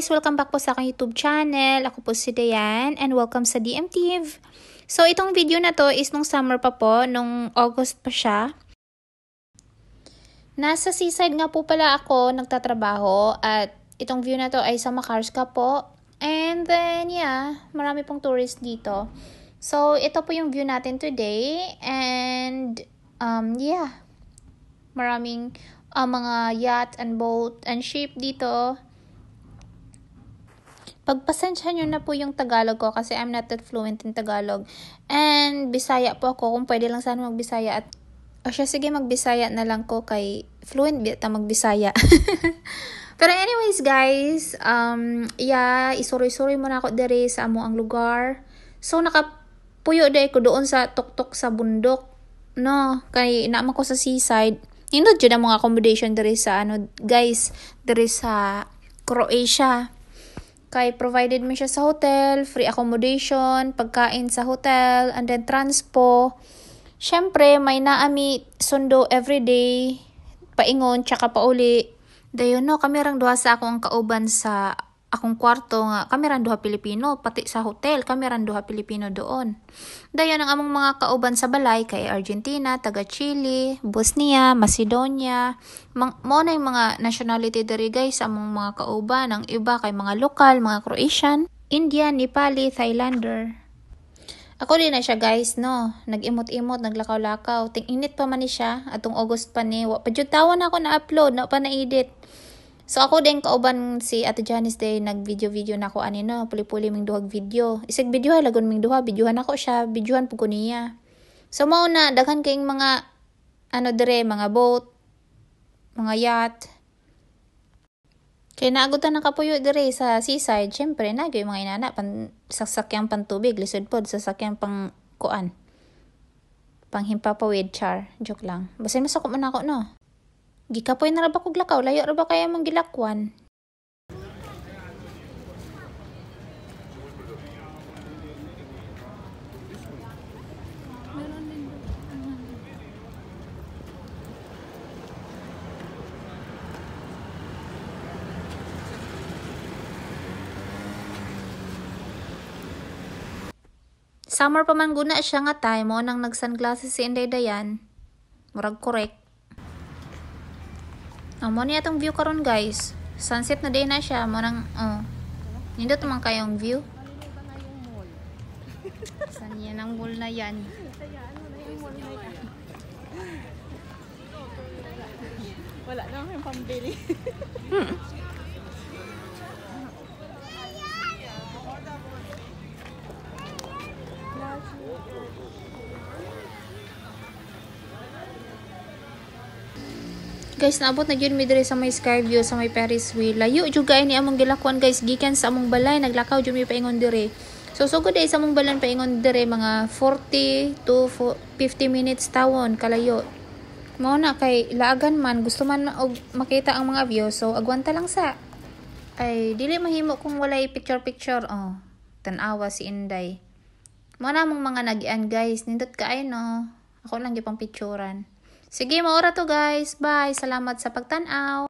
guys, welcome back po sa aking YouTube channel. Ako po si Dayan and welcome sa DMTV. So itong video na to is nung summer pa po, nung August pa siya. Nasa seaside nga po pala ako nagtatrabaho at itong view na to ay sa Makarska po. And then yeah, marami pong tourists dito. So ito po yung view natin today and yeah, maraming mga yacht and boat and ship dito. Pagpasensya nyo na po yung Tagalog ko kasi I'm not that fluent in Tagalog. And Bisaya po ako, kung pwede lang sana magbisaya. Sige, magbisaya na lang ko kay fluent bita magbisaya. Pero anyways guys, yeah, isuri-suri muna ako dere sa amo ang lugar. So nakapuyo dahil ko doon sa tuktok sa bundok. No, kay naman ko sa seaside. Hindot dyan ang mga accommodation dere sa guys, dere sa Croatia. Kay provided mo siya sa hotel, free accommodation, pagkain sa hotel, and then transpo. Syempre, may naami sundo everyday, paingon, tsaka pauli. Dayon no, kami rang duha sa akong kauban sa akong kwarto nga, kami rang duha Pilipino, pati sa hotel, kami rang duha Pilipino doon. Dayon ang among mga kauban sa balay kay Argentina, taga Chile, Bosnia, Macedonia. Mao na yung mga nationality diri guys, among mga kauban. Ang iba kay mga lokal, mga Croatian, Indian, Nepali, Thailander. Ako din na siya guys, no. Nag-imot-imot, naglakaw-lakaw. Ting-init pa man ni siya, atong August pa ni. Padyutawan ako na-upload, na pa na-edit. So ako din kauban si Ate Janice day nag-video na ako puli-puli ming duhag video. Isig video ay lagon ming duha, videohan ako siya, videohan pug ko niya. So mao na daghan kayong mga dire, mga boat, mga yacht. Kaya naagutan na kapuyo dire sa seaside, syempre nagyoy mga inana sasakyang pantubig, lisod pod sasakyang pang kuan. Panghimpapawid char, joke lang. Basta masako man ako no. Gikapoy na ra ba kog lakaw? Layo ra ba kaya mong gilakwan? Summer pa man guna siya nga time mo nang nag-sunglasses si Inday Dayan. Murag correct. Mo niya itong view karon guys. Sunset na din na siya. Mo nang, nindot naman kayong view. Saan yan ang mall na yan? Wala na akong pambili. Guys, naabot na gyud mi diri sa may Skyview, sa may Ferris wheel. Layo jud kay ni among gilakwan guys, gikan sa among balay, naglakaw jud mi paingon diri. So sugod day sa among balay paingon diri mga 40 to 50 minutes tawon kalayo. Mao na kay laagan man gusto man og makita ang mga view, so agwanta lang sa. Ay dili mahimo kung walay picture. Tan-awa si Inday. Mao na among mga nagian guys, nindot kaay no. Ako lang gyud pang picturean. Sige, maura to guys. Bye. Salamat sa pagtanaw.